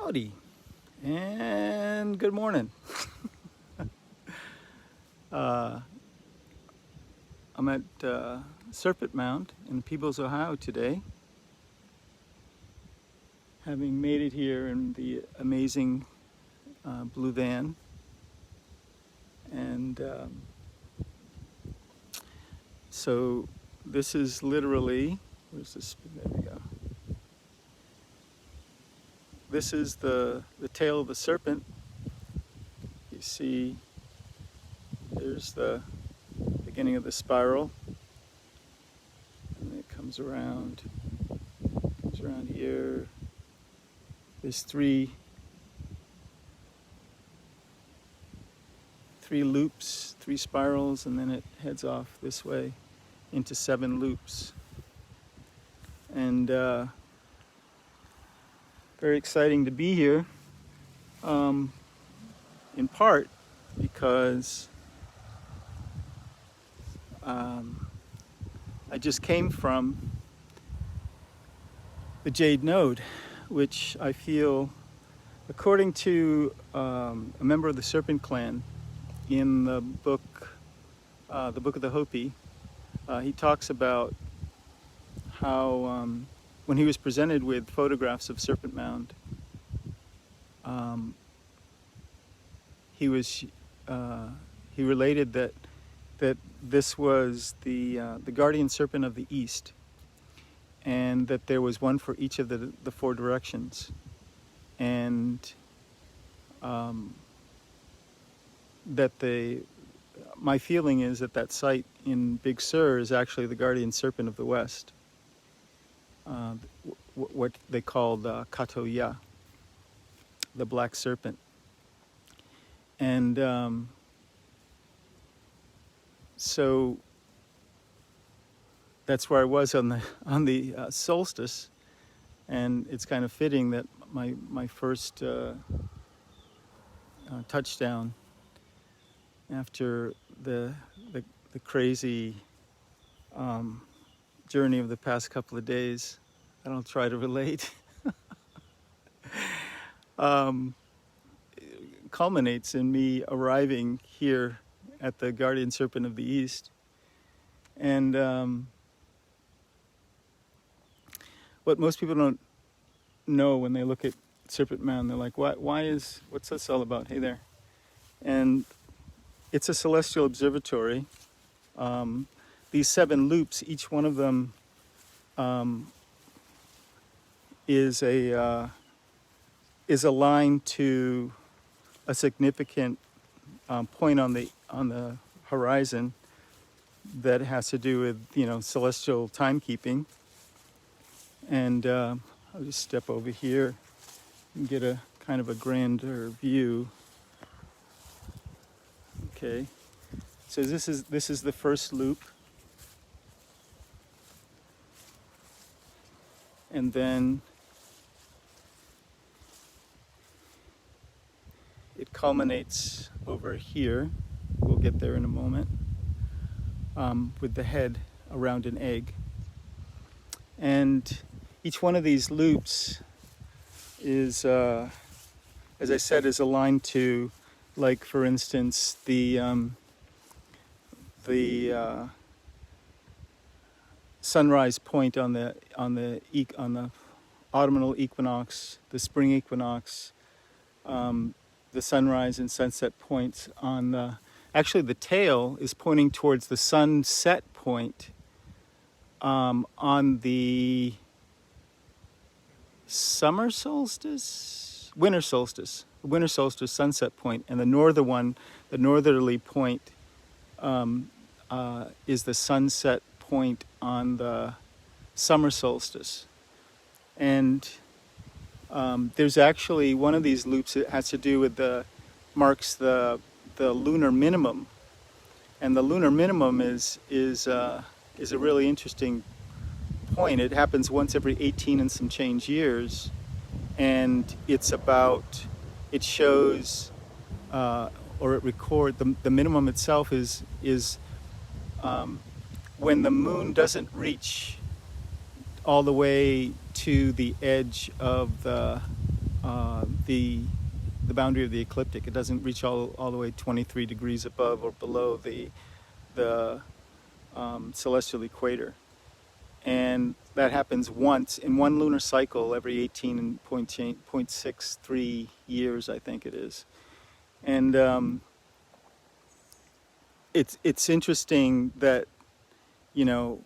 Howdy, and good morning. uh, I'm at Serpent Mound in Peebles, Ohio today, having made it here in the amazing blue van. And so this is literally, where's this? There we go. This is the tail of the serpent. You see, there's the beginning of the spiral, and it comes around here. There's three loops, 3 spirals, and then it heads off this way into 7 loops. And very exciting to be here, in part because I just came from the Jade Node, which I feel, according to a member of the Serpent Clan in the book of the Hopi, he talks about how when he was presented with photographs of Serpent Mound, he related that this was the guardian serpent of the East, and that there was one for each of the 4 directions, and that my feeling is that site in Big Sur is actually the guardian serpent of the West, what they called Katoya, the black serpent. And so that's where I was on the solstice, and it's kind of fitting that my first touchdown after the crazy journey of the past couple of days, I don't try to relate, culminates in me arriving here at the guardian serpent of the East. And what most people don't know when they look at Serpent Mound, they're like, what's this all about? Hey there. And it's a celestial observatory. These 7 loops, each one of them is aligned to a significant point on the horizon that has to do with celestial timekeeping. And I'll just step over here and get a kind of a grander view. Okay, so this is the first loop, and then it culminates over here. We'll get there in a moment, with the head around an egg. And each one of these loops is, as I said, is aligned to, like, for instance, the sunrise point on the autumnal equinox, the spring equinox, the sunrise and sunset points on actually the tail is pointing towards the sunset point on the winter solstice sunset point, and the northerly point is the sunset point on the summer solstice. And there's actually one of these loops that has to do with marks the lunar minimum, and the lunar minimum is a really interesting point. It happens once every 18 and some change years, and it shows or it records the minimum itself is when the moon doesn't reach all the way to the edge of the the boundary of the ecliptic. It doesn't reach all the way 23 degrees above or below the celestial equator. And that happens once in one lunar cycle every 18.63 years, I think it is. And it's interesting that, you know,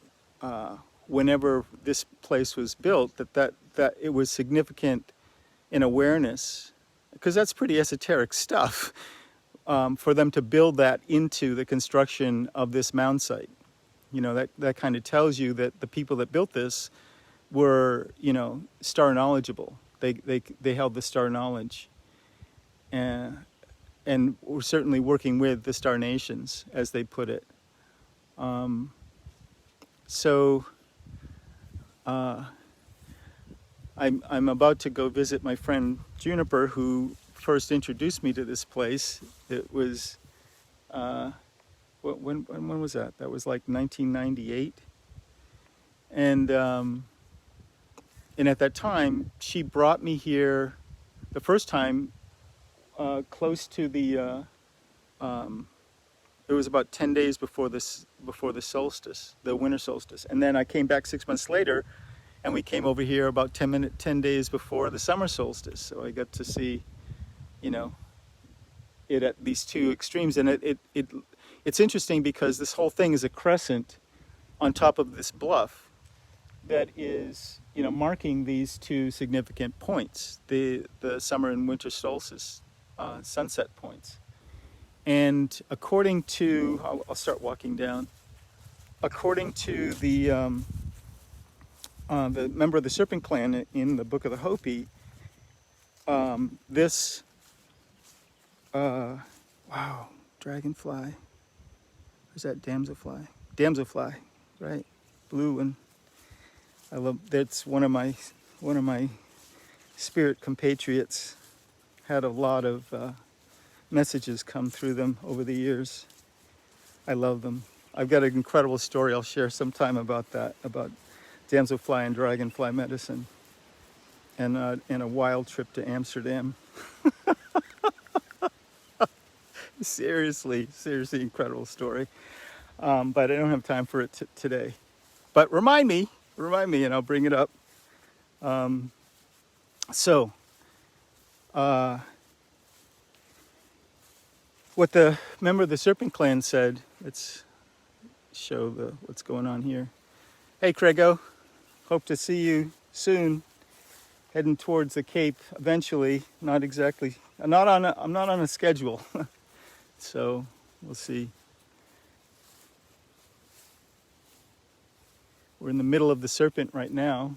whenever this place was built, that it was significant in awareness, because that's pretty esoteric stuff, for them to build that into the construction of this mound site. You know, that kind of tells you that the people that built this were, you know, star knowledgeable. They held the star knowledge, and were certainly working with the star nations, as they put it. So I'm about to go visit my friend Juniper, who first introduced me to this place. It was when was that? That was like 1998, and at that time she brought me here the first time close to the. It was about 10 days before the solstice, the winter solstice, and then I came back 6 months later, and we came over here about 10 days before the summer solstice. So I got to see, you know, it at these two extremes, and it's interesting because this whole thing is a crescent on top of this bluff that is, you know, marking these two significant points, the summer and winter solstice sunset points. And according to, I'll start walking down. According to the member of the Serpent Clan in the Book of the Hopi, this, wow, dragonfly. Where's that damselfly? Damselfly, right? Blue one. I love. That's one of my spirit compatriots. Had a lot of messages come through them over the years. I love them. I've got an incredible story I'll share sometime about that, about damselfly and dragonfly medicine, and a wild trip to Amsterdam. Seriously incredible story. But I don't have time for it today. But remind me, and I'll bring it up. What the member of the Serpent Clan said, let's show what's going on here. Hey, Craigo, hope to see you soon. Heading towards the Cape eventually. I'm not on a schedule. So we'll see. We're in the middle of the Serpent right now,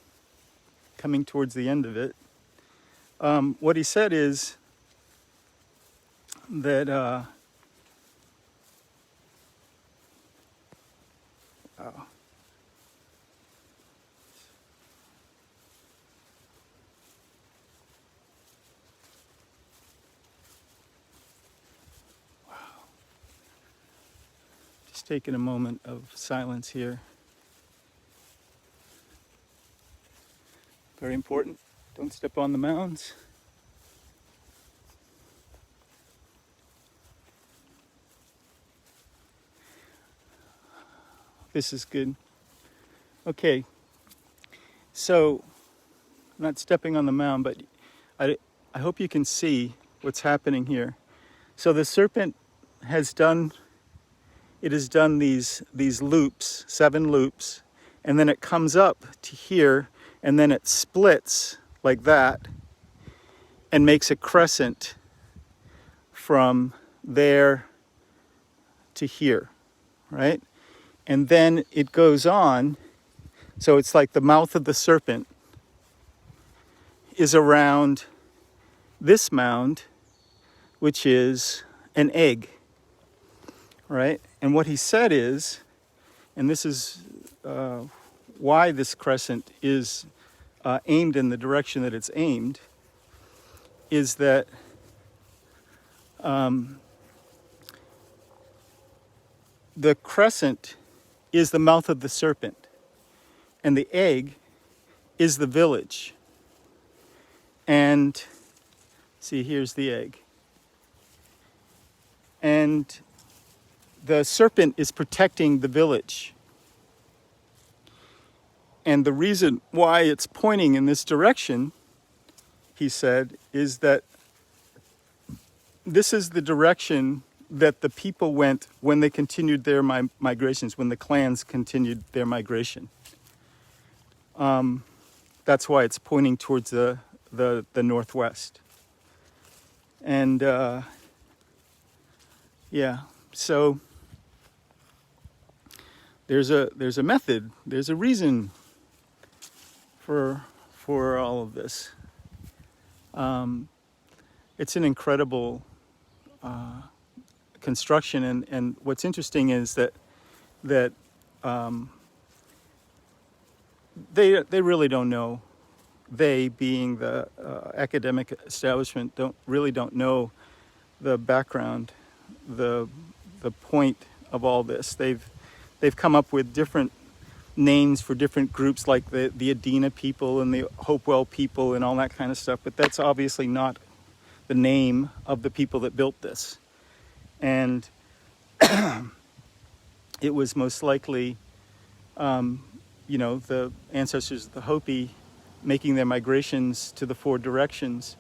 coming towards the end of it. What he said is that just taking a moment of silence here. Very important. Don't step on the mounds. This is good. Okay. So, I'm not stepping on the mound, but I hope you can see what's happening here. So the serpent has done these loops, 7 loops, and then it comes up to here, and then it splits like that and makes a crescent from there to here, right? And then it goes on, so it's like the mouth of the serpent is around this mound, which is an egg, right? And what he said is, and this is why this crescent is aimed in the direction that it's aimed, is that the crescent is the mouth of the serpent, and the egg is the village. And See, here's the egg. And the serpent is protecting the village. And the reason why it's pointing in this direction, he said, is that this is the direction that the people went when they continued their migrations, when the clans continued their migration. That's why it's pointing towards the northwest. And yeah, so there's a method, there's a reason for all of this. It's an incredible construction, and what's interesting is that they really don't know. They, being the academic establishment, don't know the background, the point of all this. They've come up with different names for different groups, like the Adena people and the Hopewell people and all that kind of stuff, but that's obviously not the name of the people that built this. And it was most likely, the ancestors of the Hopi making their migrations to the four directions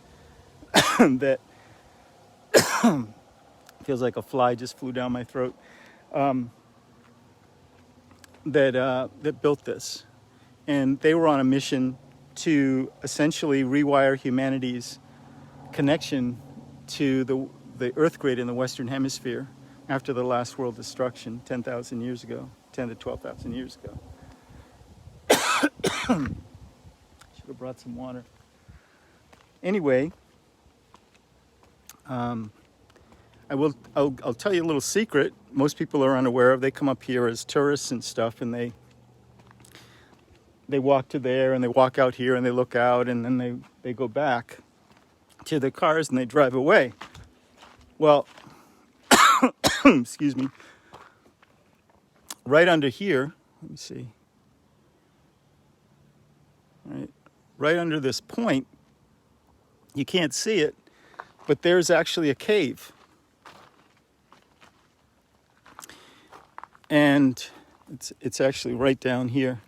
that feels like a fly just flew down my throat, that built this. And they were on a mission to essentially rewire humanity's connection to the Earth grid in the Western Hemisphere after the last world destruction 10,000 years ago, 10 to 12,000 years ago. Should have brought some water. Anyway, I'll tell you a little secret most people are unaware of. They come up here as tourists and stuff, and they walk to there, and they walk out here, and they look out, and then they go back to their cars, and they drive away. Well, excuse me, right under here, let me see, right under this point, you can't see it, but there's actually a cave. And it's actually right down here,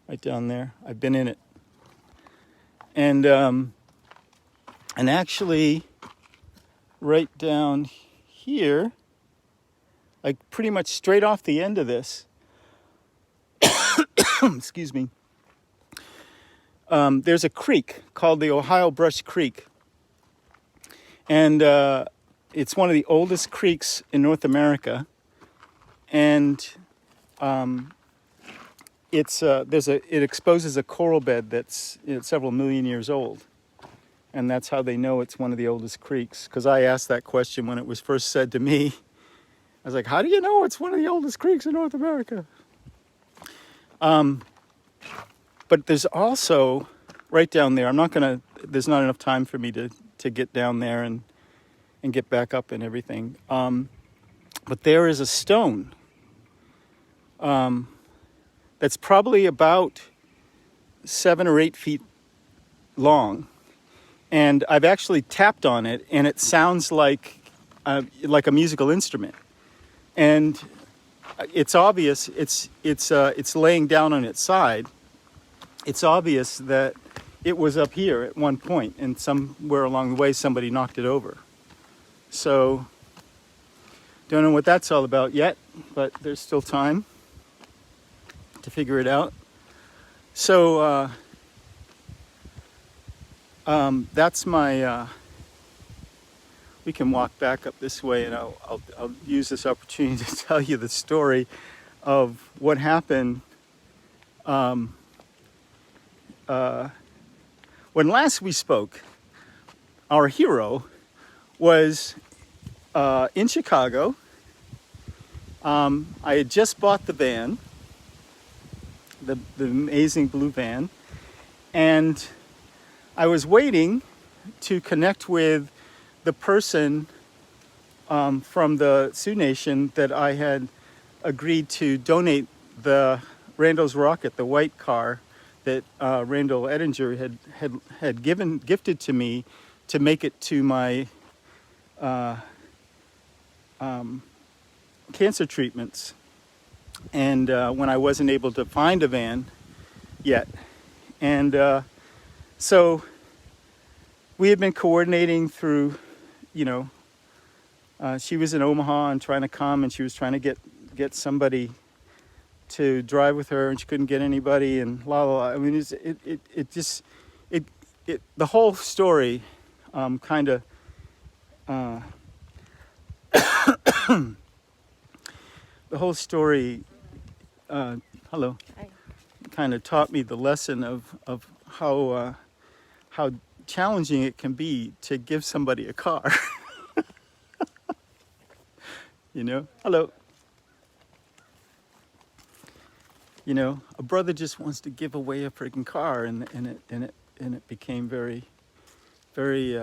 right down there. I've been in it. And actually right down here, like pretty much straight off the end of this, excuse me, there's a creek called the Ohio Brush Creek. And it's one of the oldest creeks in North America. And it exposes a coral bed that's several million years old. And that's how they know it's one of the oldest creeks. Because I asked that question when it was first said to me. I was like, how do you know it's one of the oldest creeks in North America? But there's also, right down there, there's not enough time for me to get down there and get back up and everything. But there is a stone that's probably about 7 or 8 feet long. And I've actually tapped on it, and it sounds like a musical instrument. And it's obvious, it's laying down on its side. It's obvious that it was up here at one point, and somewhere along the way somebody knocked it over. So, don't know what that's all about yet, but there's still time to figure it out. So, that's my, we can walk back up this way, and I'll use this opportunity to tell you the story of what happened when last we spoke. Our hero was in Chicago. I had just bought the van, the amazing blue van, and I was waiting to connect with the person from the Sioux Nation that I had agreed to donate the Randall's rocket, the white car that Randall Edinger had gifted to me to make it to my cancer treatments. And when I wasn't able to find a van yet. And so we had been coordinating through, she was in Omaha and trying to come, and she was trying to get somebody to drive with her, and she couldn't get anybody, and la la la. I mean, the whole story kind of the whole story hello. Hi. Kind of taught me the lesson of how challenging it can be to give somebody a car. Hello. A brother just wants to give away a freaking car, and it became very, very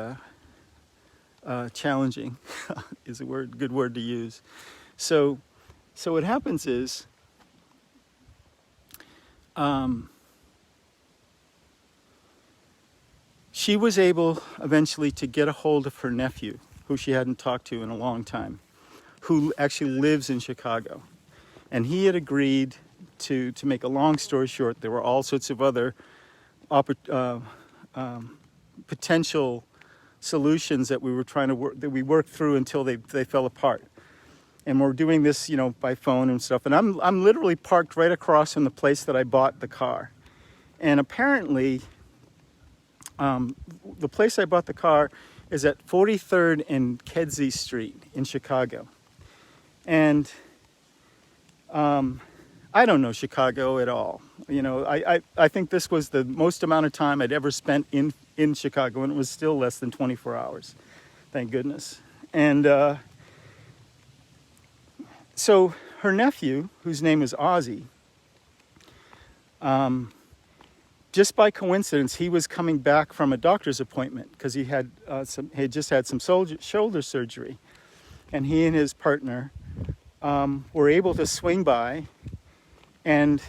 challenging. Is a good word to use. So what happens is, she was able eventually to get a hold of her nephew, who she hadn't talked to in a long time, who actually lives in Chicago. And he had agreed to make a long story short, there were all sorts of other potential solutions that we were trying to worked through until they fell apart. And we're doing this, by phone and stuff. And I'm literally parked right across from the place that I bought the car. And apparently, the place I bought the car is at 43rd and Kedzie Street in Chicago. And I don't know Chicago at all. I think this was the most amount of time I'd ever spent in Chicago, and it was still less than 24 hours. Thank goodness. And so her nephew, whose name is Ozzy, just by coincidence, he was coming back from a doctor's appointment because he had just had some shoulder surgery, and he and his partner were able to swing by, and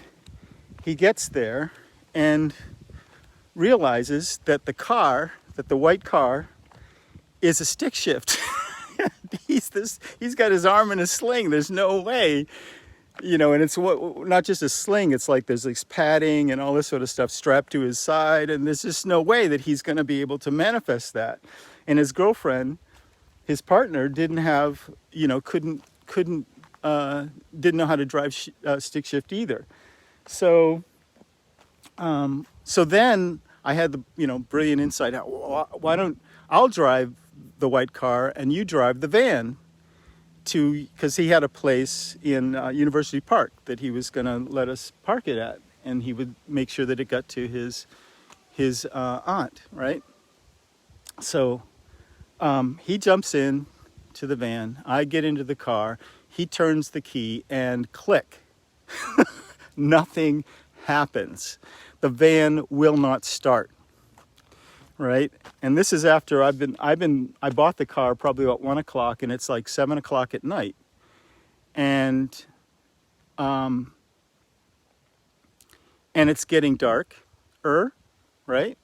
he gets there and realizes that the white car, is a stick shift. He's got his arm in a sling. There's no way, and it's not just a sling. It's like there's this padding and all this sort of stuff strapped to his side, and there's just no way that he's going to be able to manifest that. And his girlfriend, his partner, didn't have, didn't know how to drive stick shift either. So then I had the brilliant insight. Why don't I'll drive the white car and you drive the van, because he had a place in University Park that he was going to let us park it at, and he would make sure that it got to his aunt, right? So he jumps in to the van. I get into the car. He turns the key, and click. Nothing happens. The van will not start. Right? And this is after I bought the car probably about 1 o'clock, and it's like 7 o'clock at night. And it's getting darker, right?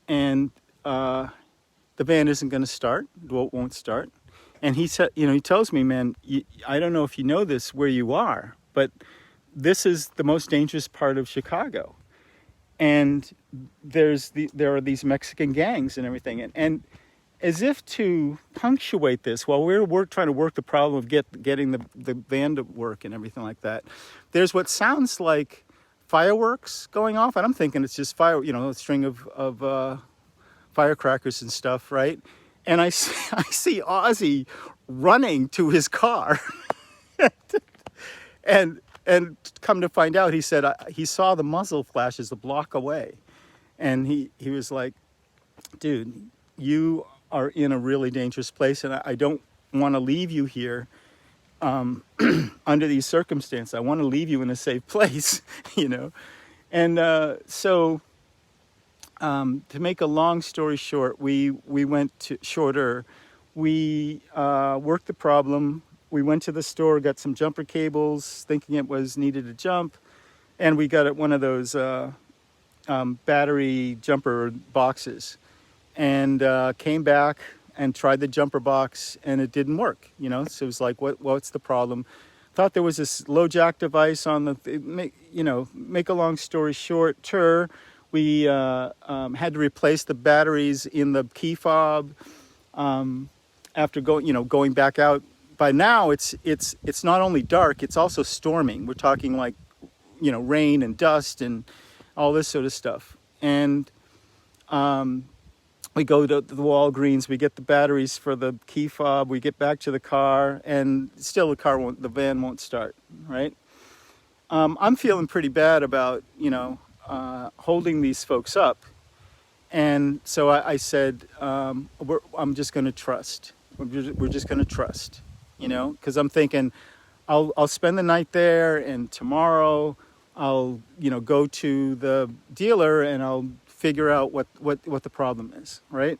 And the van isn't going to start. Won't start. And he said, he tells me, man, I don't know if you know this where you are, but this is the most dangerous part of Chicago. And there are these Mexican gangs and everything. And as if to punctuate this, while we're trying to work the problem of getting the van to work and everything like that, there's what sounds like fireworks going off. And I'm thinking it's just a string of firecrackers and stuff, right? And I see Ozzy running to his car. And come to find out, he said he saw the muzzle flashes a block away. And he was like, dude, you are in a really dangerous place, and I don't want to leave you here under these circumstances. I want to leave you in a safe place, And so to make a long story short, we went to shorter. We worked the problem. We went to the store, got some jumper cables, thinking it was needed to jump, and we got one of those battery jumper boxes. and came back and tried the jumper box, and it didn't work. So it was like, what's the problem? Thought there was this low jack device on make a long story short, we had to replace the batteries in the key fob after going back out. By now it's not only dark, it's also storming. We're talking like, rain and dust and all this sort of stuff. And we go to the Walgreens, we get the batteries for the key fob, we get back to the car, and still the van won't start, right? I'm feeling pretty bad about, holding these folks up. And so I said, I'm just going to trust. We're just going to trust, because I'm thinking I'll spend the night there, and tomorrow I'll, go to the dealer and I'll figure out what the problem is, right?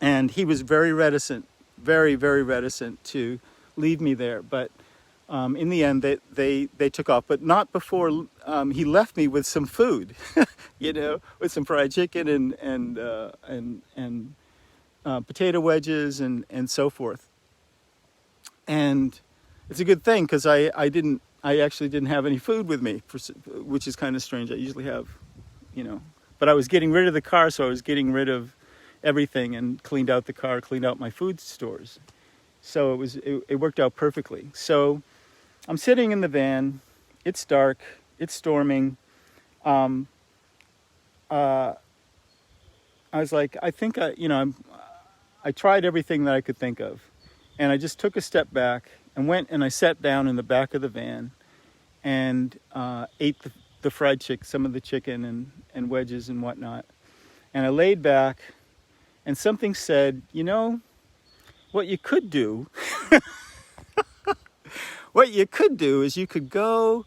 And he was very reticent, very, very reticent to leave me there. But in the end, they took off, but not before he left me with some food, with some fried chicken and potato wedges and so forth. And it's a good thing, because I actually didn't have any food with me, which is kind of strange. I usually have, but I was getting rid of the car, so I was getting rid of everything and cleaned out the car, cleaned out my food stores. So it worked out perfectly. So I'm sitting in the van. It's dark. It's storming. I was like, I think I tried everything that I could think of, and I just took a step back and went and I sat down in the back of the van and ate the fried chicken, some of the chicken and wedges and whatnot. And I laid back, and something said, what you could do, what you could do is you could go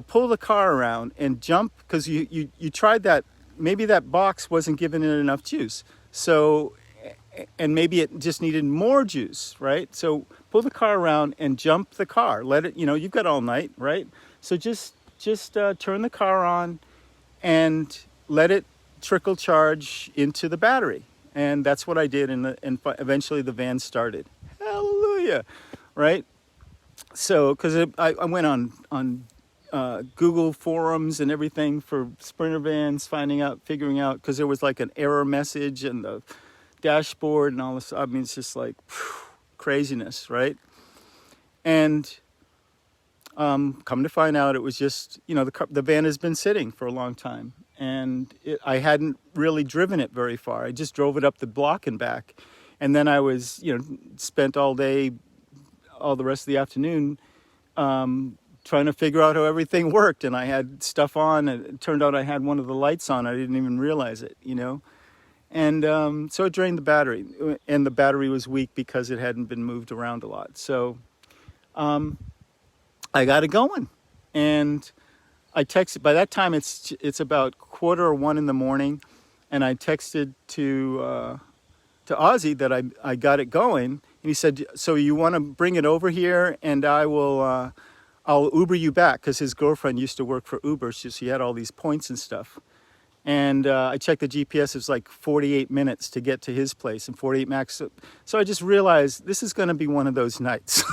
pull the car around and jump, because you tried that. Maybe that box wasn't giving it enough juice. So, and maybe it just needed more juice, right? So pull the car around and jump the car. Let it, you've got all night, right? So just turn the car on and let it trickle charge into the battery. And that's what I did, and eventually the van started. Hallelujah, right? So, because I went on Google forums and everything for Sprinter vans, figuring out, because there was like an error message in the dashboard and all this. I mean, it's just like craziness, right? And come to find out, it was just, the van has been sitting for a long time, and I hadn't really driven it very far. I just drove it up the block and back, and then I was, spent all the rest of the afternoon trying to figure out how everything worked. And I had stuff on, and it turned out I had one of the lights on. I didn't even realize it, And so it drained the battery, and the battery was weak because it hadn't been moved around a lot. So I got it going, and I texted. By that time, it's about 1:45 in the morning, and I texted to Ozzy that I got it going, and he said, "So you want to bring it over here, and I'll Uber you back," because his girlfriend used to work for Uber, so she had all these points and stuff. And I checked the GPS. It was like 48 minutes to get to his place, and 48 max. So I just realized this is going to be one of those nights.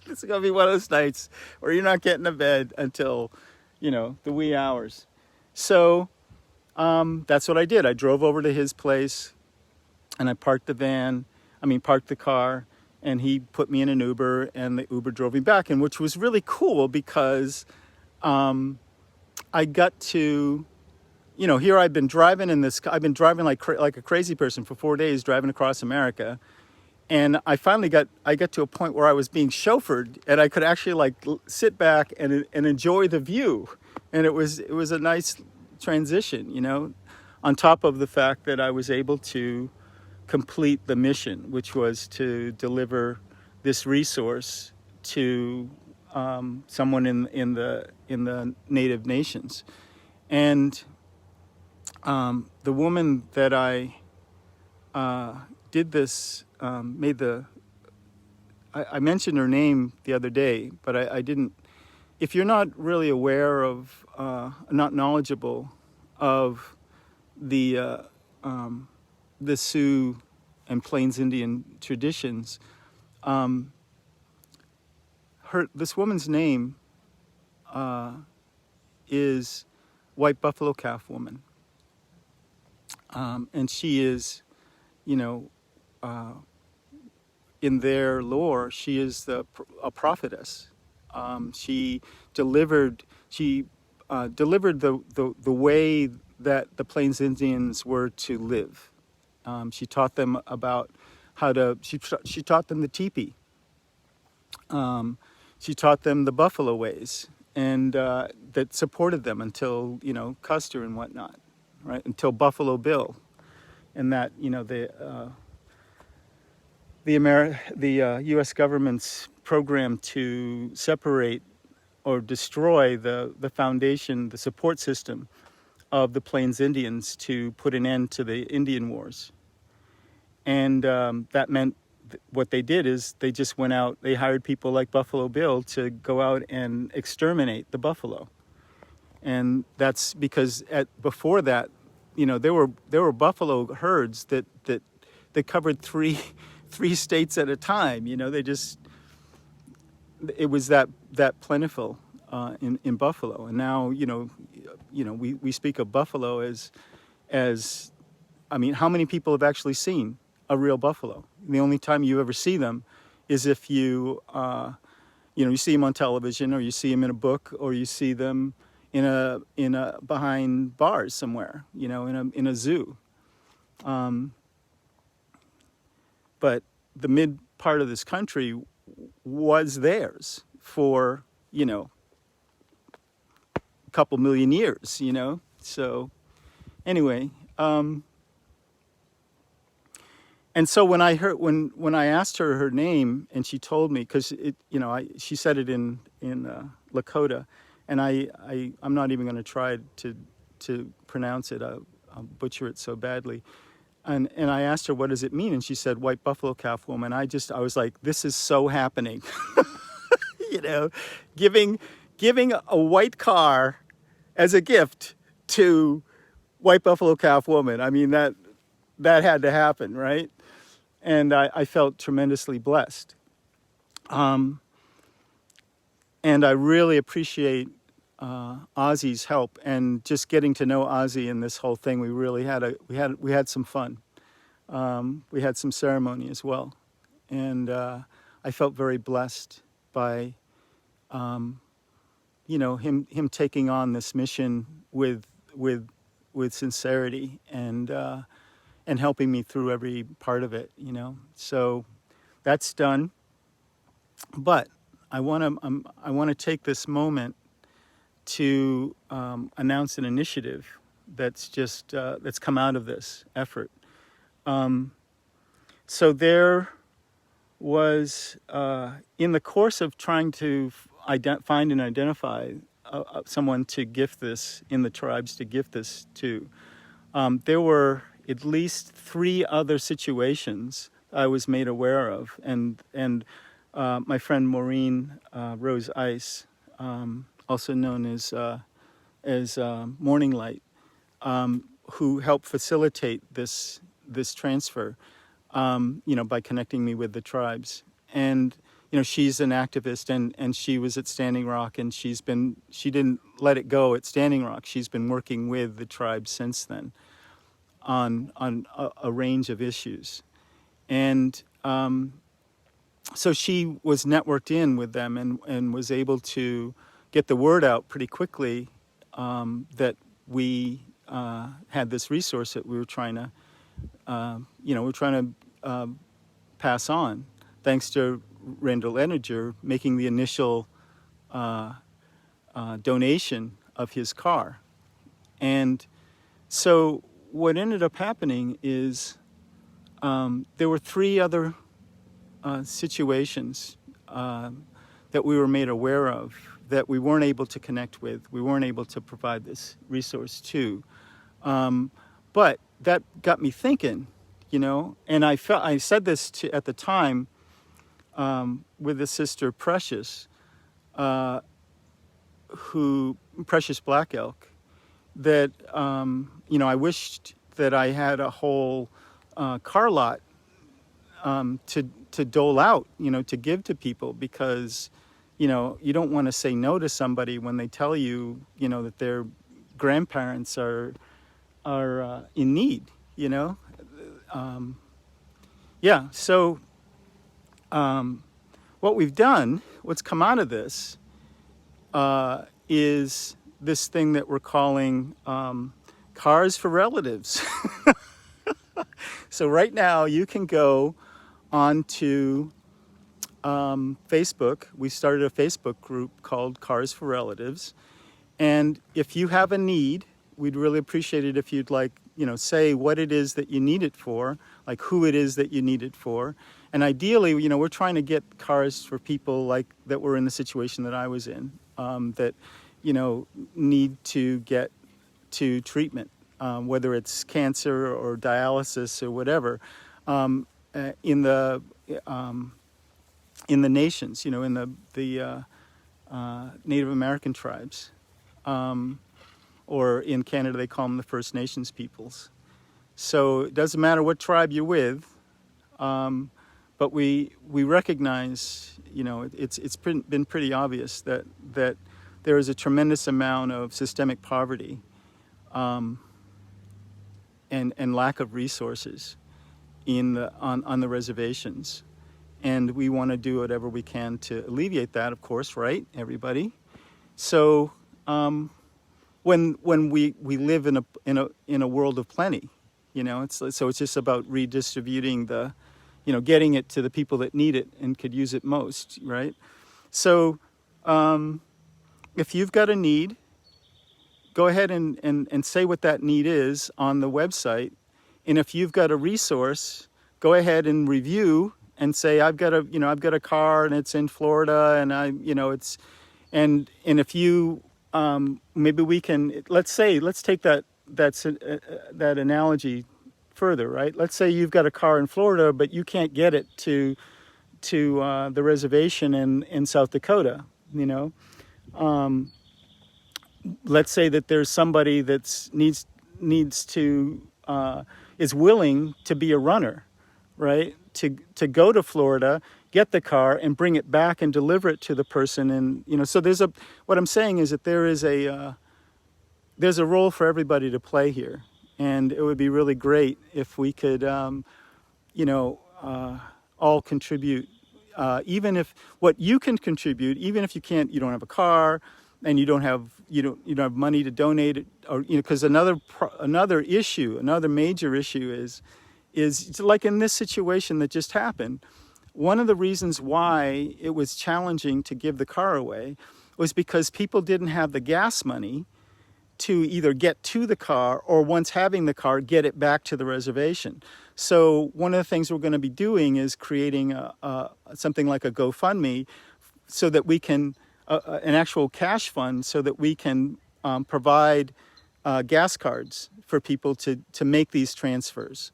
This is going to be one of those nights where you're not getting to bed until, the wee hours. So that's what I did. I drove over to his place, and I parked the car, and he put me in an Uber, and the Uber drove me back, and which was really cool, because I got to, here I've been driving I've been driving like a crazy person for 4 days, driving across America. And I finally got to a point where I was being chauffeured, and I could actually sit back and enjoy the view. And it was a nice transition, on top of the fact that I was able to complete the mission, which was to deliver this resource to someone in the native nations. And the woman that I did this I mentioned her name the other day, but I didn't. If you're not really aware of, not knowledgeable of the the Sioux and Plains Indian traditions, this woman's name is White Buffalo Calf Woman, and she is, you know, in their lore, she is a prophetess. She delivered the way that the Plains Indians were to live. She taught them about how to. She taught them the teepee. She taught them the buffalo ways, and that supported them until, you know, Custer and whatnot, right? Until Buffalo Bill, and that, you know, the U.S. government's program to separate or destroy the foundation, the support system of the Plains Indians to put an end to the Indian Wars. And that meant what they did is they just went out, they hired people like Buffalo Bill to go out and exterminate the buffalo. And that's because before that, you know, there were buffalo herds that covered three states at a time. You know, it was that plentiful in buffalo. And now, you know, we speak of buffalo as I mean, how many people have actually seen a real buffalo? The only time you ever see them is if you you see them on television, or you see them in a book, or you see them in a behind bars somewhere, you know, in a zoo. But the mid part of this country was theirs for, you know, a couple million years, you know. So anyway, and so when I heard when I asked her name, and she told me, because she said it in Lakota, and I'm not even going to try to pronounce it. I'll butcher it so badly. And I asked her, what does it mean? And she said, White Buffalo Calf Woman. I was like, this is so happening. You know, giving a white car as a gift to White Buffalo Calf Woman. I mean, that had to happen, right? And I felt tremendously blessed. And I really appreciate Ozzy's help, and just getting to know Ozzy in this whole thing. We really had some fun. We had some ceremony as well, and I felt very blessed by him taking on this mission with sincerity, and helping me through every part of it. You know, so that's done. But I want to take this moment to announce an initiative that's come out of this effort. So there was, in the course of trying to find and identify someone to gift this in the tribes, to gift this to, there were at least 3 other situations I was made aware of, and my friend Maureen Rose Ice, also known as Morning Light, who helped facilitate this transfer, by connecting me with the tribes. And she's an activist, and she was at Standing Rock, and she didn't let it go at Standing Rock. She's been working with the tribes since then on a range of issues, and so she was networked in with them, and was able to get the word out pretty quickly, that we had this resource that we were trying to pass on, thanks to Randall making the initial donation of his car. And so what ended up happening is there were 3 other situations that we were made aware of that we weren't able to connect with. We weren't able to provide this resource to. But that got me thinking, and I said this at the time with the sister Precious, Precious Black Elk, that, I wished that I had a whole car lot to dole out, to give to people, because, you don't want to say no to somebody when they tell you, that their grandparents are in need, Yeah, so what we've done, what's come out of this, is this thing that we're calling Cars for Relatives. So right now you can go onto Facebook. We started a Facebook group called Cars for Relatives. And if you have a need, we'd really appreciate it if you'd say what it is that you need it for, like who it is that you need it for. And ideally, we're trying to get cars for people that were in the situation that I was in, that, need to get to treatment, whether it's cancer or dialysis or whatever, in the nations, in the Native American tribes, or in Canada they call them the First Nations peoples. So it doesn't matter what tribe you're with, but we recognize, it's been pretty obvious that there is a tremendous amount of systemic poverty, and lack of resources on the reservations. And we want to do whatever we can to alleviate that, of course, right, everybody? So when we live in a world of plenty, so it's just about redistributing getting it to the people that need it and could use it most, right? So if you've got a need, go ahead and say what that need is on the website. And if you've got a resource, go ahead and review and say, I've got a car and it's in Florida, and and if you, maybe we can, let's take that analogy further, right? Let's say you've got a car in Florida, but you can't get it to the reservation in South Dakota, let's say that there's somebody that needs to, is willing to be a runner, right? To go to Florida, get the car and bring it back and deliver it to the person. And, so what I'm saying is that there's a role for everybody to play here. And it would be really great if we could, all contribute, even if what you can contribute, even if you don't have a car and you don't have money to donate it, or, because another major issue is like in this situation that just happened. One of the reasons why it was challenging to give the car away was because people didn't have the gas money to either get to the car, or once having the car, get it back to the reservation. So one of the things we're going to be doing is creating something like a GoFundMe, so that we can, an actual cash fund, so that we can provide gas cards for people to make these transfers.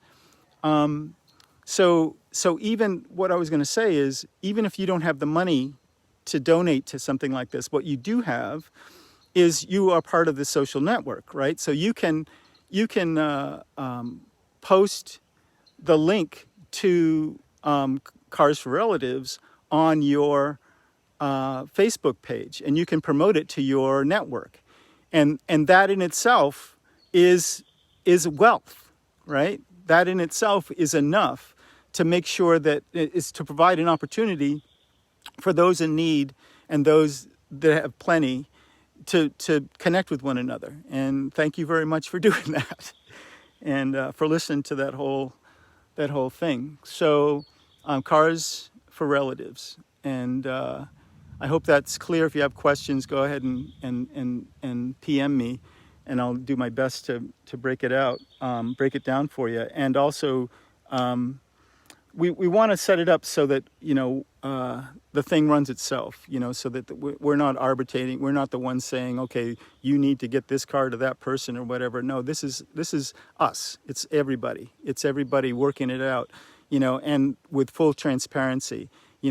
So even what I was going to say is, even if you don't have the money to donate to something like this, what you do have is you are part of the social network, right? So you can post the link to Cars for Relatives on your Facebook page, and you can promote it to your network, and that in itself is wealth, right? That in itself is enough to make sure that is to provide an opportunity for those in need and those that have plenty to connect with one another. And thank you very much for doing that, and for listening to that whole thing. So Cars for Relatives, and I hope that's clear. If you have questions, go ahead and PM me, and I'll do my best to break it down for you. And also, we want to set it up so that the thing runs itself, so that we're not arbitrating. We're not the ones saying, okay, you need to get this car to that person or whatever. No, this is us. It's everybody. It's everybody working it out, and with full transparency.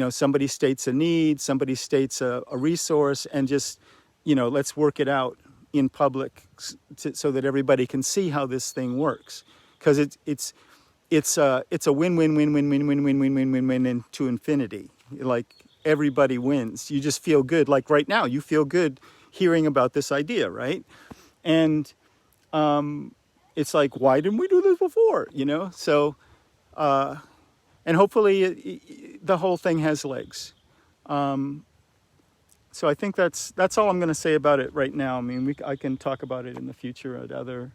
Somebody states a need, somebody states a resource, and just, let's work it out in public so that everybody can see how this thing works. because it's a win-win-win-win-win-win-win-win-win-win into infinity. Like everybody wins. You just feel good. Like right now, you feel good hearing about this idea, right? And it's like, why didn't we do this before? You know? So, and hopefully the whole thing has legs. So I think that's all I'm going to say about it right now. I mean, I can talk about it in the future at other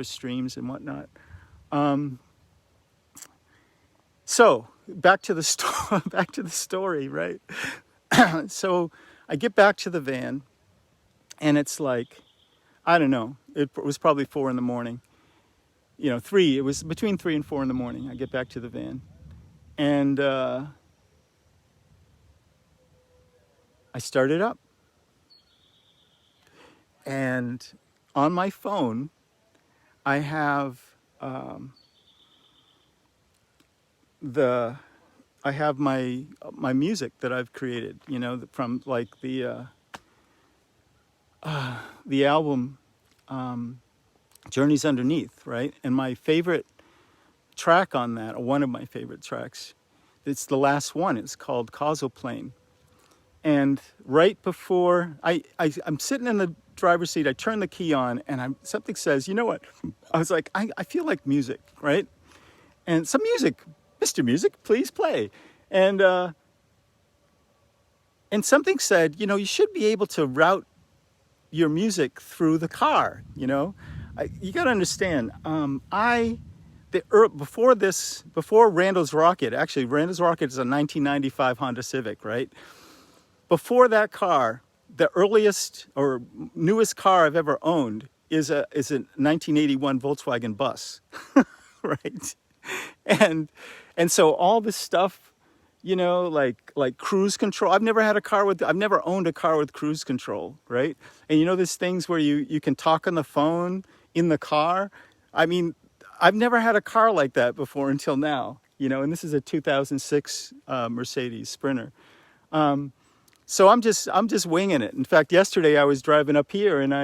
streams and whatnot. So back to the story, right? So I get back to the van, and it's like, I don't know. It was probably 4 a.m. You know, 3. It was between 3 and 4 a.m. I get back to the van, and I start it up. And on my phone, I have my music that I've created, you know, from like the album Journeys Underneath, right? And my favorite track on that, or one of my favorite tracks, it's the last one. It's called Causal Plane. And right before I'm sitting in the driver's seat, I turn the key on, and something says, you know what? I was like, I feel like music, right? And some music, Mr. Music, please play. And something said, you know, you should be able to route your music through the car, you know? You got to understand, before Randall's Rocket, actually Randall's Rocket is a 1995 Honda Civic, right? Before that car, the earliest or newest car I've ever owned is a 1981 Volkswagen bus, right? And so all this stuff, you know, like cruise control. I've never owned a car with cruise control, right? And you know, there's things where you can talk on the phone in the car. I mean, I've never had a car like that before until now, you know, and this is a 2006 Mercedes Sprinter. So I'm just winging it. In fact, yesterday I was driving up here and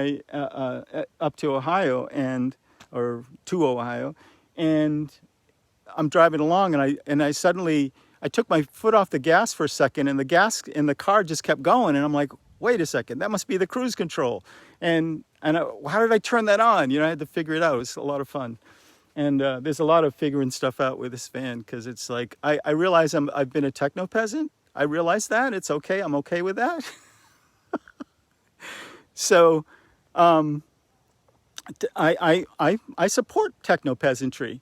up to Ohio or to Ohio, and I'm driving along, and I suddenly took my foot off the gas for a second, and the gas in the car just kept going, and I'm like, wait a second, that must be the cruise control, and how did I turn that on? You know, I had to figure it out. It was a lot of fun, and there's a lot of figuring stuff out with this van, because it's like I realize I've been a techno peasant. I realize that it's okay. I'm okay with that. So, I support techno peasantry.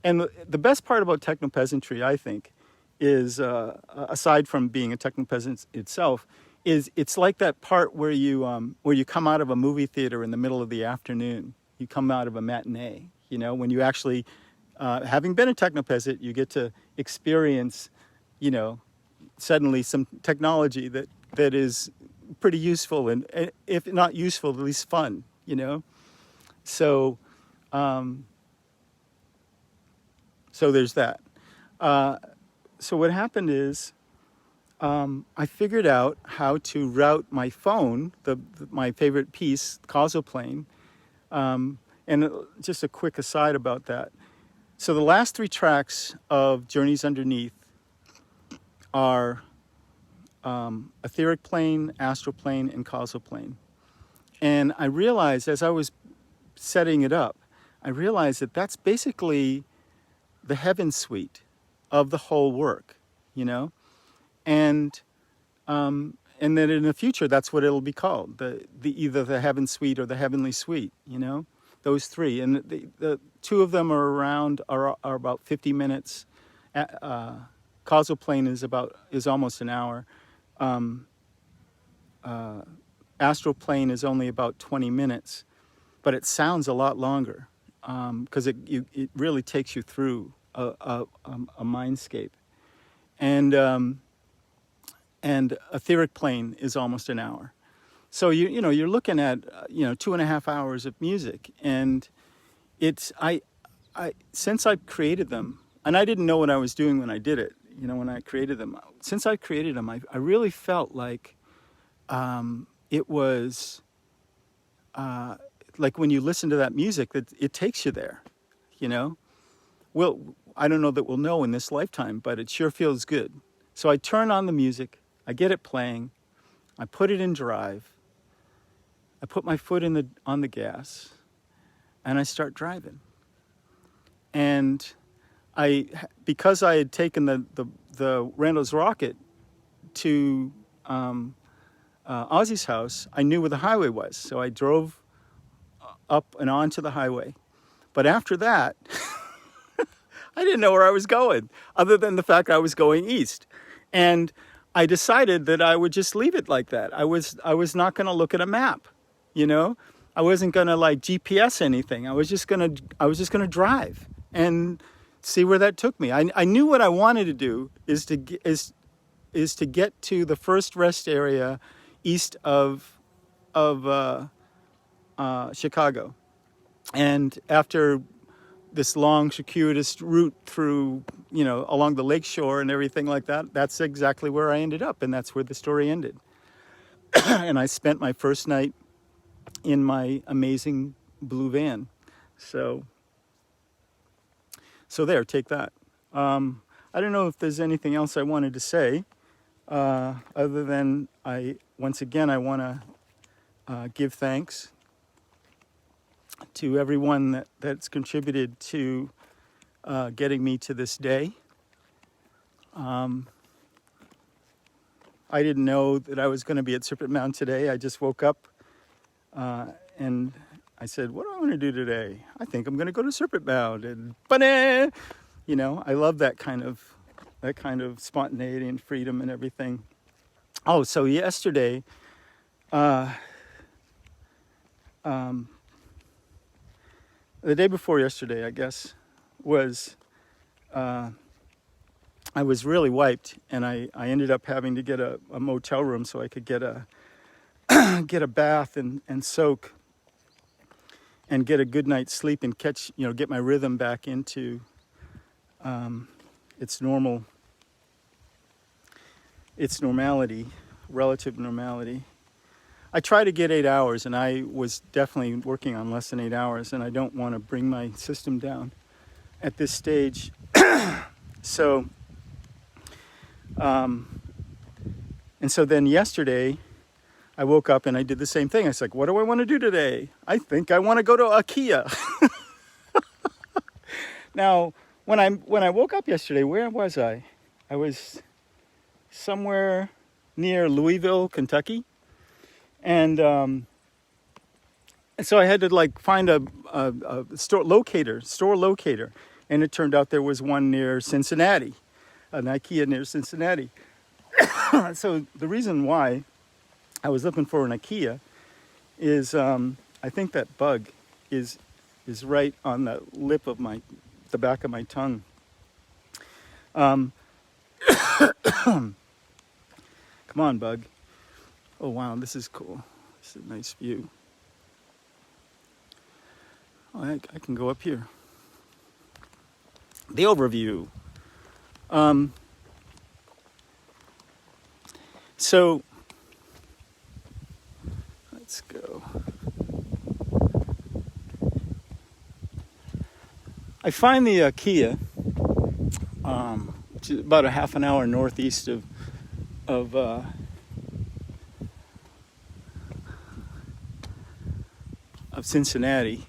And the best part about techno peasantry, I think, is aside from being a techno peasant itself, is it's like that part where you come out of a movie theater in the middle of the afternoon. You come out of a matinee. You know, when you actually, having been a techno peasant, you get to experience, you know, suddenly some technology that is pretty useful, and if not useful, at least fun. You know, so. So there's that. So what happened is I figured out how to route my phone, my favorite piece, Causal Plane. And just a quick aside about that. So the last 3 tracks of Journeys Underneath are Etheric Plane, Astral Plane, and Causal Plane. And I realized as I was setting it up, I realized that that's basically the heaven suite of the whole work, you know, and that in the future that's what it'll be called, either the heaven suite or the heavenly suite, you know, those 3, and the 2 of them are about 50 minutes. Causal Plane is almost an hour. Astral Plane is only about 20 minutes, but it sounds a lot longer because it really takes you through a mindscape, and Etheric Plane is almost an hour. So you're looking at 2.5 hours of music, and it's I since I've created them, and I didn't know what I was doing when I did it. You know, when I created them, since I created them, I really felt like it was like when you listen to that music, that it takes you there, you know? Well, I don't know that we'll know in this lifetime, but it sure feels good. So I turn on the music, I get it playing, I put it in drive, I put my foot on the gas, and I start driving. And because I had taken the Randall's rocket to Ozzy's house, I knew where the highway was. So I drove up and onto the highway. But after that, I didn't know where I was going, other than the fact I was going east. And I decided that I would just leave it like that. I was not going to look at a map, you know? I wasn't going to like GPS anything. I was just going to drive and see where that took me. I knew what I wanted to do is to get to the first rest area east of Chicago. And after this long circuitous route through, you know, along the lake shore and everything like that, that's exactly where I ended up, and that's where the story ended. And I spent my first night in my amazing blue van. So there, take that. I don't know if there's anything else I wanted to say, other than once again, I want to give thanks to everyone that's contributed to getting me to this day. I didn't know that I was going to be at Serpent Mound today. I just woke up and I said, what do I want to do today? I think I'm going to go to Serpent Mound. And you know, I love that kind of spontaneity and freedom and everything. Oh, so yesterday, the day before yesterday, I guess, was I was really wiped, and I ended up having to get a motel room so I could get a get a bath and soak and get a good night's sleep and get my rhythm back into its relative normality. I try to get 8 hours, and I was definitely working on less than 8 hours, and I don't want to bring my system down at this stage. So, and so then yesterday, I woke up and I did the same thing. I was like, what do I want to do today? I think I want to go to IKEA. Now, when I woke up yesterday, where was I? I was somewhere near Louisville, Kentucky. And so I had to like find a store locator, and it turned out there was one near Cincinnati, an IKEA near Cincinnati. So the reason why I was looking for an IKEA is I think that bug is right on the lip of the back of my tongue. Come on, bug. Oh, wow, this is cool. This is a nice view. Oh, I can go up here. The overview. So, let's go. I find the IKEA, which is about a half an hour northeast of Cincinnati,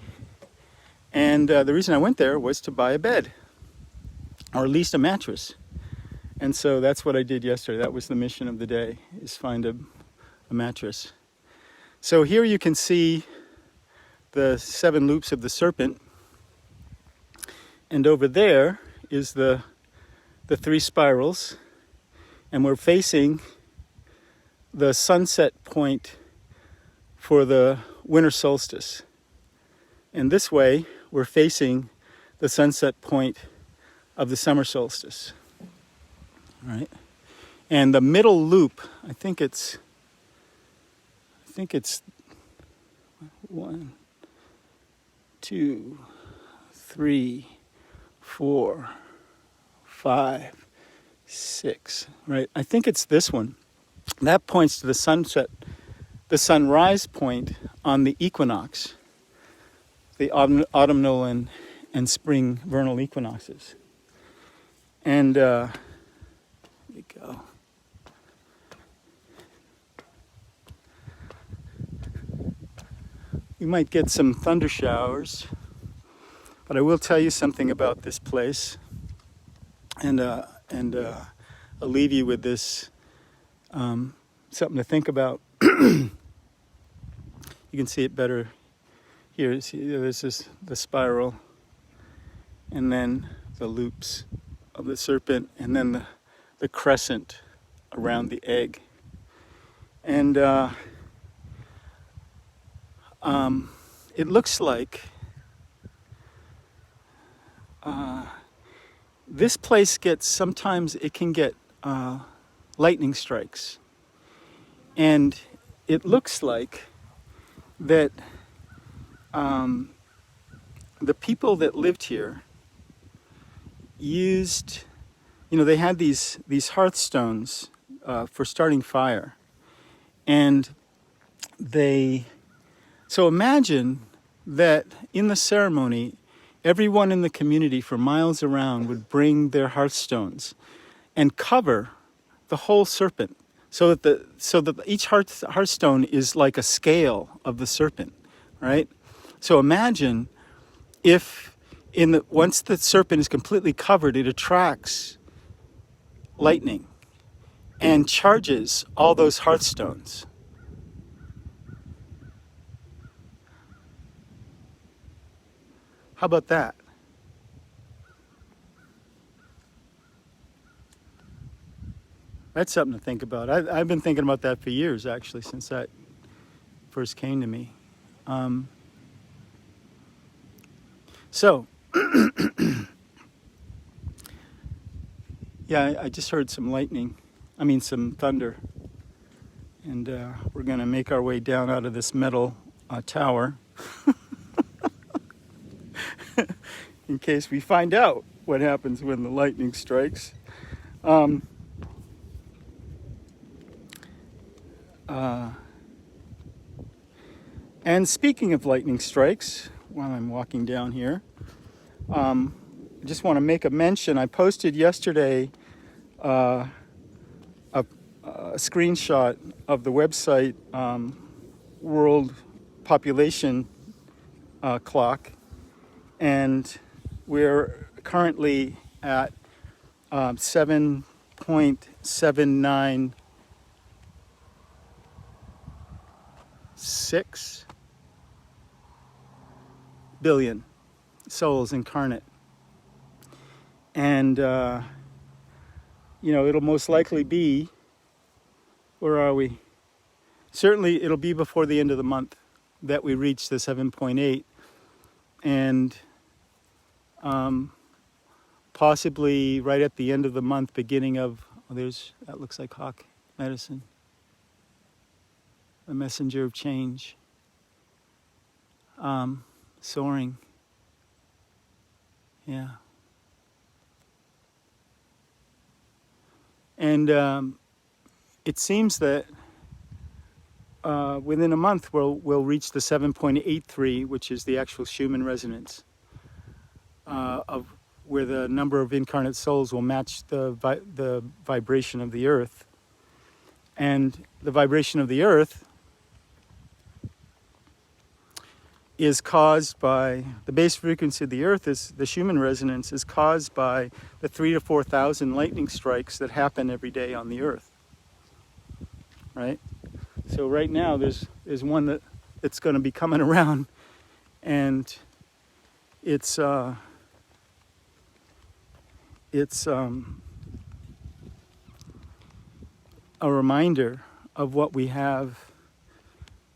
and the reason I went there was to buy a bed, or at least a mattress. And so that's what I did yesterday. That was the mission of the day, is find a mattress. So here you can see the 7 loops of the serpent, and over there is the 3 spirals, and we're facing the sunset point for the winter solstice. And this way, we're facing the sunset point of the summer solstice. All right? And the middle loop, I think it's 1, 2, 3, 4, 5, 6, right? I think it's this one. That points to the sunset, the sunrise point on the equinox. the autumnal and spring vernal equinoxes. And here you go. You might get some thunder showers, but I will tell you something about this place, and I'll leave you with this something to think about. You can see it better here. See, there's the spiral, and then the loops of the serpent, and then the crescent around the egg. And it looks like this place sometimes it can get lightning strikes. And it looks like that the people that lived here used, they had these hearthstones for starting fire. And so imagine that in the ceremony, everyone in the community for miles around would bring their hearthstones and cover the whole serpent, so that each hearthstone is like a scale of the serpent, right? So imagine if once the serpent is completely covered, it attracts lightning and charges all those hearthstones. How about that? That's something to think about. I've been thinking about that for years, actually, since that first came to me. So, yeah, I just heard some some thunder. And we're going to make our way down out of this metal tower. In case we find out what happens when the lightning strikes. And speaking of lightning strikes, while I'm walking down here, I just want to make a mention. I posted yesterday a screenshot of the website World Population Clock, and we're currently at 7.796 billion souls incarnate. And, it'll most likely be, where are we? Certainly it'll be before the end of the month that we reach the 7.8. And possibly right at the end of the month, beginning of, that looks like Hawk Medicine, the messenger of change, soaring, yeah. And it seems that within a month we'll reach the 7.83, which is the actual Schumann resonance of where the number of incarnate souls will match the vibration of the earth. And the vibration of the earth is caused by, the base frequency of the earth, is the Schumann resonance, is caused by the 3,000 to 4,000 lightning strikes that happen every day on the earth, right? So right now there's one that's going to be coming around, and it's a reminder of what we have,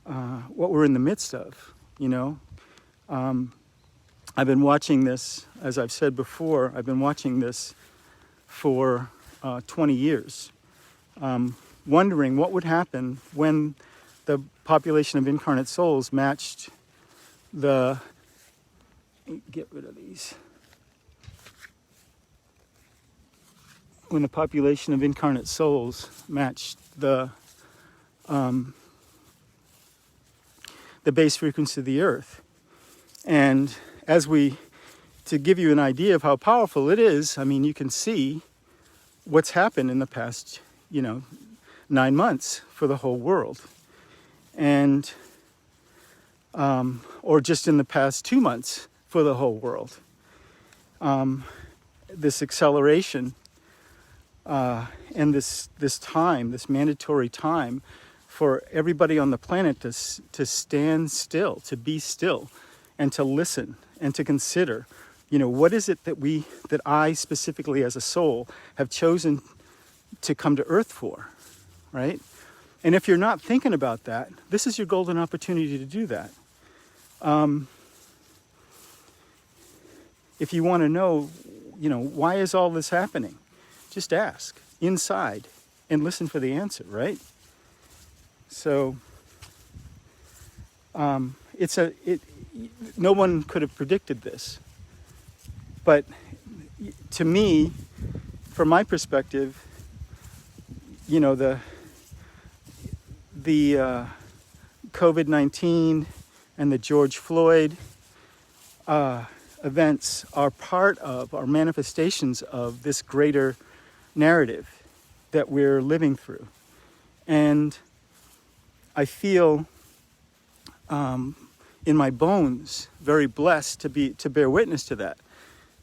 what we're in the midst of. I've been watching this, as I've said before, I've been watching this for 20 years, wondering what would happen when the population of incarnate souls matched get rid of these. When the population of incarnate souls matched the base frequency of the earth. And to give you an idea of how powerful it is, I mean, you can see what's happened in the past, 9 months for the whole world. And, or just in the past 2 months for the whole world. This acceleration and this time, this mandatory time for everybody on the planet to stand still, to be still, and to listen and to consider, what is it that I specifically as a soul have chosen to come to Earth for, right? And if you're not thinking about that, this is your golden opportunity to do that. If you want to know, why is all this happening? Just ask inside and listen for the answer, right? So no one could have predicted this. But to me, from my perspective, the COVID-19 and the George Floyd events are manifestations of this greater narrative that we're living through. And I feel in my bones very blessed to bear witness to that,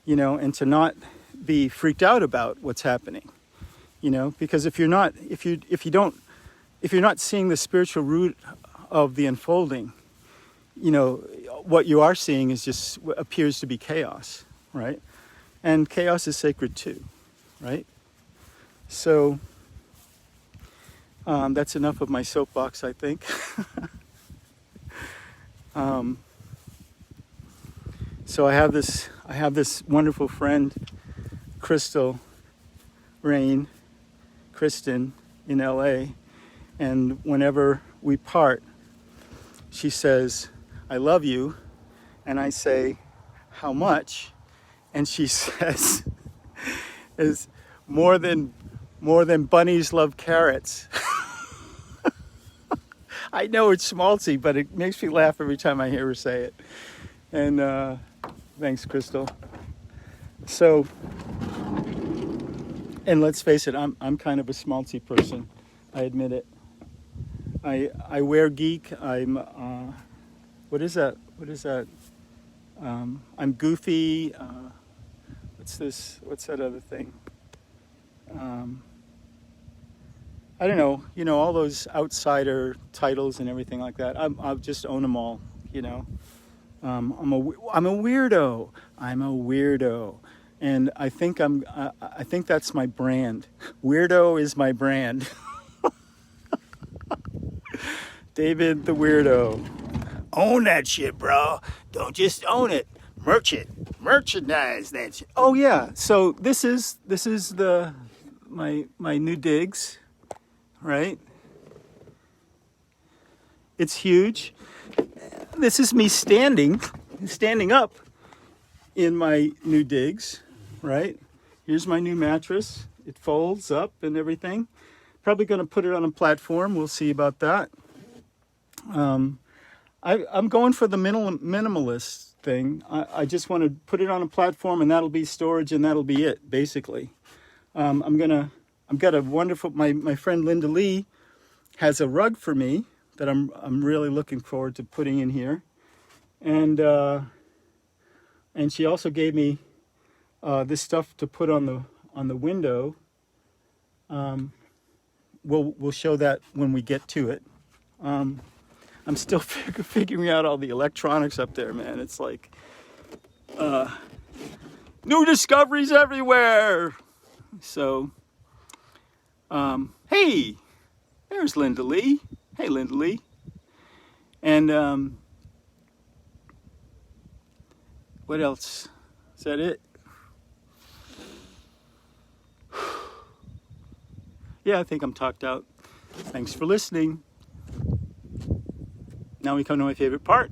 and to not be freaked out about what's happening, because if you're not seeing the spiritual root of the unfolding, what you are seeing is just what appears to be chaos, right? And chaos is sacred too, right? So that's enough of my soapbox, I think. So I have this wonderful friend, Kristen in LA, and whenever we part, she says, "I love you," and I say, "How much?" And she says, "Is more than bunnies love carrots." I know it's schmaltzy, but it makes me laugh every time I hear her say it. And thanks, Crystal. So, and let's face it, I'm kind of a schmaltzy person. I admit it. I wear geek. I'm what is that? I'm goofy. What's this? What's that other thing? I don't know. All those outsider titles and everything like that. I'll just own them all. I'm a weirdo. I'm a weirdo, and I think that's my brand. Weirdo is my brand. David the Weirdo. Own that shit, bro. Don't just own it. Merchandise that shit. Oh yeah. So this is my new digs, right? It's huge. This is me standing up in my new digs, right? Here's my new mattress. It folds up and everything. Probably going to put it on a platform. We'll see about that. I'm going for the minimalist thing. I just want to put it on a platform, and that'll be storage, and that'll be it, basically. I've got a wonderful. My friend Linda Lee has a rug for me that I'm really looking forward to putting in here, and she also gave me this stuff to put on the window. We'll show that when we get to it. I'm still figuring out all the electronics up there, man. It's like new discoveries everywhere. So, hey, there's Linda Lee. Hey, Linda Lee. And what else? Is that it? Yeah, I think I'm talked out. Thanks for listening. Now we come to my favorite part.